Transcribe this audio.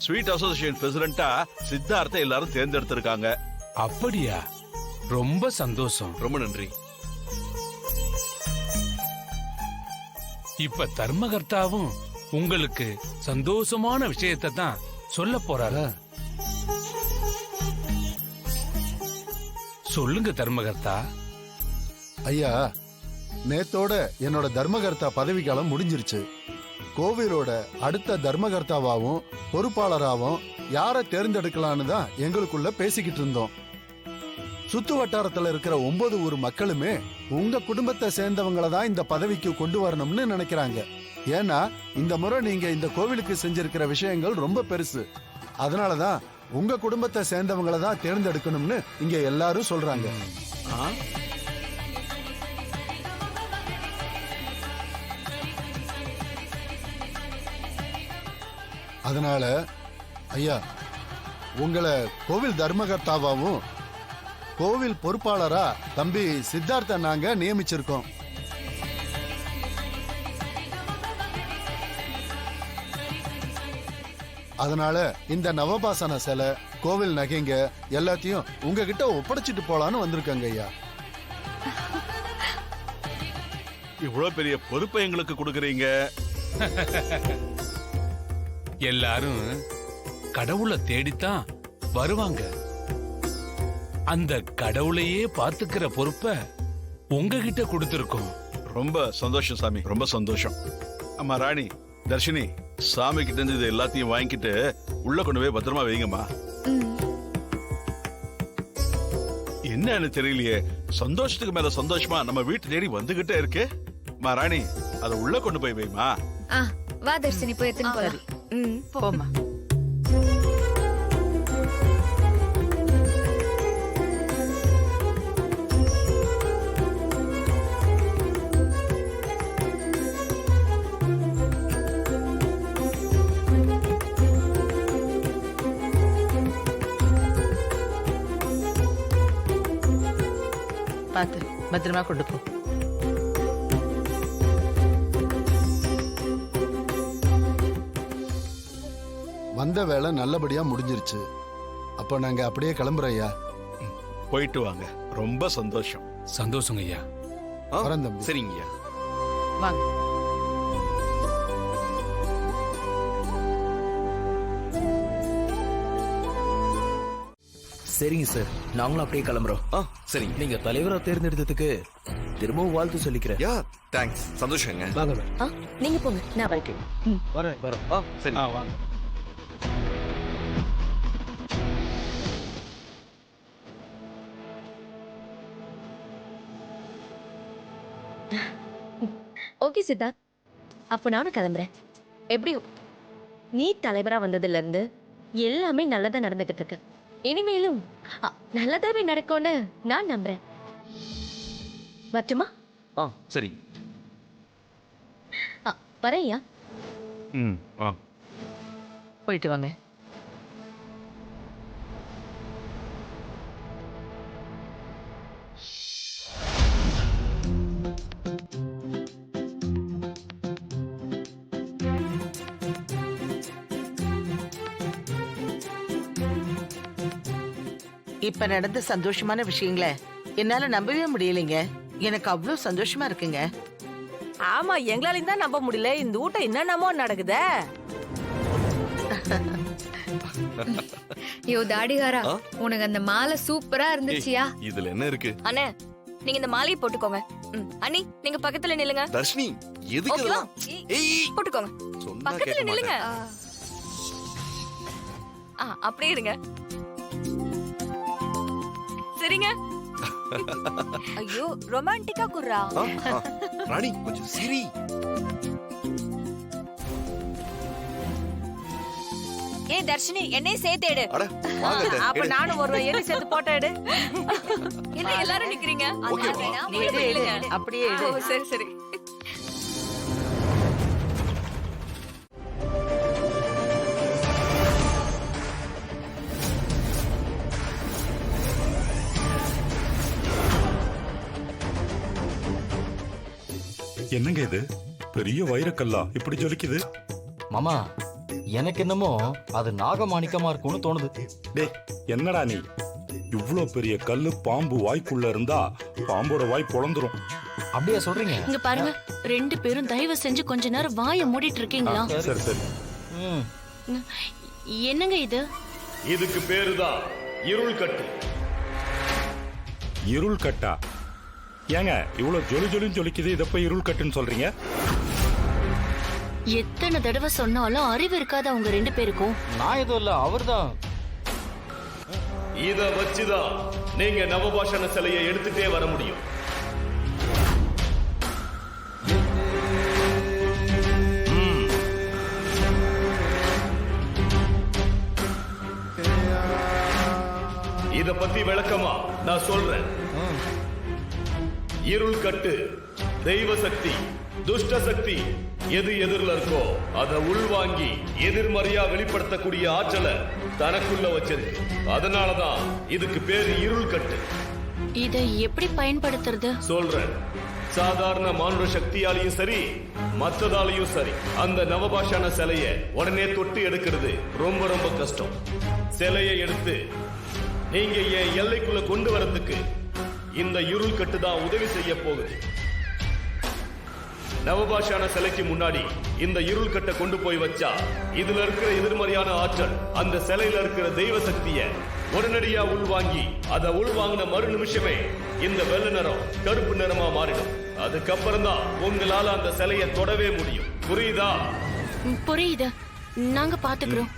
Sweet association பிரசிடென்ட்டா Siddhartha எல்லாரும் தேர்ந்தெடுத்திருக்காங்க. அப்படியா? ரொம்ப சந்தோஷம். ரொம்ப நன்றி. இப்ப தர்மகர்த்தாவும் உங்களுக்கு சந்தோஷமான விஷயத்தை தான் சொல்ல போறாரா? சொல்லுங்க தர்மகர்த்தா. ஐயா, நேத்தோட என்னோட தர்மகர்த்தா பதவி காலம் முடிஞ்சிருச்சு. கோவிலோட அடுத்த தர்மகர்த்தாவாவும் பொறுப்பாளராகவும் யாரை தேர்ந்தெடுக்கலான்னு தான் எங்களுக்குள்ள பேசிக்கிட்டு இருந்தோம். சுத்து வட்டாரத்துல இருக்கிற 9 ஊர் மக்களுமே உங்க குடும்பத்தை சேர்ந்தவங்களை தான் இந்த பதவிக்கு கொண்டு வரணும்னு நினைக்கிறாங்க. ஏன்னா இந்த முறை நீங்க இந்த கோவிலுக்கு செஞ்சிருக்கிற விஷயங்கள் ரொம்ப பெருசு. அதனாலதான் உங்க குடும்பத்தை சேர்ந்தவங்களை தான் தேர்ந்தெடுக்கணும்னு இங்க எல்லாரும் சொல்றாங்க. அதனால ஐயா, உங்களை கோவில் தர்மகர்த்தாவாவும் கோவில் பொறுப்பாளரா தம்பி சித்தார்த்த நாங்க நியமிச்சிருக்கோம். அதனால இந்த நவபாசன சிலை, கோவில் நகைங்க எல்லாத்தையும் உங்ககிட்ட ஒப்படைச்சிட்டு போலான்னு வந்திருக்காங்க ஐயா. இவ்வளவு பெரிய பொறுப்பை எங்களுக்கு கொடுக்கறீங்க. எல்லாரும் கடவுளை தேடித்தான் வருவாங்க. அந்த கடவுளையே பாத்துக்கிற பொறுப்பை உங்ககிட்ட கொடுத்திருக்கோம். ரொம்ப சந்தோஷம் சாமி, ரொம்ப சந்தோஷம். அம்மா ராணி, தர்ஷினி, சாமி கிட்ட இருந்து இது எல்லாத்தையும் வாங்கிட்டு உள்ள கொண்டு போய் பத்திரமா வைங்கம்மா. என்னன்னு தெரியலையே, சந்தோஷத்துக்கு மேல சந்தோஷமா நம்ம வீட்டு தேடி வந்துகிட்டே இருக்கு. அம்மா ராணி, அதை உள்ள கொண்டு போய் வைமா. வா தர்ஷினி, போய் எடுத்துன்னு போலாம். போமா. பாத்து பத்திரமா கொண்டு போ. வந்த வேலை நல்லபடியா முடிஞ்சிருச்சு. அப்ப நாங்க அப்படியே கிளம்புறோம் ஐயா. போயிட்டு வாங்க. ரொம்ப சந்தோஷம். சந்தோஷங்க ஐயா. வரேன் தம்பி. சரிங்க. வாங்க. சரிங்க சார், நாங்களும் அப்படியே கிளம்புறோம். சரிங்க. நீங்க தலைவரா தேர்ந்தெடுத்ததுக்கு திரும்பவும் வாழ்த்து சொல்லிக்கிறேன். யா, தேங்க்ஸ். சந்தோஷங்க. வாங்க. நீங்க போங்க, நான் வரேன். வரேன். சரி. வாங்க. ஓகே சித்தார்த், அப்போ நானும் கிளம்புறேன். எப்படியோ நீ தலைவரா வந்ததுல இருந்து எல்லாமே நல்லதா நடந்துகிட்டு இருக்கு. இனிமேலும் நல்லதாவே நடக்கும்னு நான் நம்புறேன். வரட்டுமா? சரி. வரையா? போயிட்டு வாங்க. இப்ப நடந்த சந்தோஷமான விஷயங்களை என்னால நம்பவே முடியலைங்க. எனக்கு அவ்வளவு சந்தோஷமா இருக்குங்க. ஆமா, எங்களாலையும் தான் நம்ப முடியல. இந்த ஊட்ட என்னென்னமோ நடக்குதே. யோ தாடிகாரா, உனக்கு அந்த மாலை சூப்பரா இருந்துச்சியா? இதுல என்ன இருக்கு? அண்ணே, நீங்க இந்த மாலையை போட்டுக்கோங்க. அண்ணி, நீங்க பக்கத்துல நில்லுங்க. தர்ஷினி, எதுக்கு இதெல்லாம்? ஏய், போட்டுக்கோங்க. சொன்னா பக்கத்துல கேட்க நில்லுங்க. மாட்டேன். அப்படியே இருங்க. சரிங்க. ஐயோ, ரொமான்டிக்கா குர்ரா. ராணி, கொஞ்சம் சிரி. ஏ தர்ஷினி, என்னையும் சேர்த்து எடு. அட, வாங்க அத்தை, அப்ப எடு. நானும் ஒரு எலி சேர்த்து போட்டோ எடு. என்ன எல்லாரும் நிக்கிறீங்க? ஓகே, நீ எடு, எடு. அப்படியே எடு. ஓ, சரி சரி. என்னங்க இது? பெரிய வைரக்கல்லா இப்படி ஜொலிக்குது? மாமா, எனக்கு என்னமோ அது நாகமாணிக்கமா இருக்கும்னு தோணுது. டேய் என்னடா நீ இவ்ளோ பெரிய கல்லு பாம்பு வாய்க்குள்ள இருந்தா பாம்போட வாய் பொளந்துரும். அப்படியா சொல்றீங்க? இங்க பாருங்க, 2 பேரும் தயவு செஞ்சு கொஞ்ச நேரம் வாயை மூடிட்டு இருக்கீங்களா? சரி சரி. ம். என்னங்க இது? இதுக்கு பேருதான் இருள் கட்டு. இருள் கட்டா? ஏங்க இவ்ளோ ஜொலி ஜொலின்னு ஜொலிக்குது, இத போய் இருள் கட்டுன்னு சொல்றீங்க? எத்தனை தடவை சொன்னாலும் அறிவு இருக்காத அவங்க 2 பேருக்கும். நான் எதுவும் இல்ல, அவர்தான். இத வச்சுதான் நீங்க நவபாஷண சிலையை எடுத்துட்டே வர முடியும். இத பத்தி விளக்கமா நான் சொல்றேன். இருள் கட்டு தெய்வ சக்தி, துஷ்ட சக்தி எது எதிரில் இருக்கோ அதை உள்வாங்கி எதிர்மறையா வெளிப்படுத்தக்கூடிய ஆற்றலை தனக்குள்ள வச்சிருக்கு. அதனாலதான் இதுக்கு பேரு இருள் கட்டு. இதை எப்படி பயன்படுத்துறது? சொல்றேன். சாதாரண மானுட சக்தியாலையும் சரி, மற்றதாலையும் சரி, அந்த நவபாஷான சிலைய உடனே தொட்டு எடுக்கிறது ரொம்ப ரொம்ப கஷ்டம். சிலையை எடுத்து நீங்க என் எல்லைக்குள்ள கொண்டு வரதுக்கு இந்த இருள் கட்டு தான் உதவி செய்ய போகுது. நவபாஷான சிலைக்கு முன்னாடி இந்த இருள் கட்டை கொண்டு போய் வச்சா இதுல இருக்கிற எதிர்மறையான ஆற்றல் அந்த சிலையில இருக்கிற தெய்வ சக்திய உடனடியா உள்வாங்கி அதை உள்வாங்கின மறு நிமிஷமே இந்த வெள்ளை நிறம் கருப்பு நிறமா மாறிடும். அதுக்கப்புறம் தான் உங்களால அந்த சிலையை தொடவே முடியும். புரியுதா? புரியுது, நாங்க பாத்துக்கிறோம்.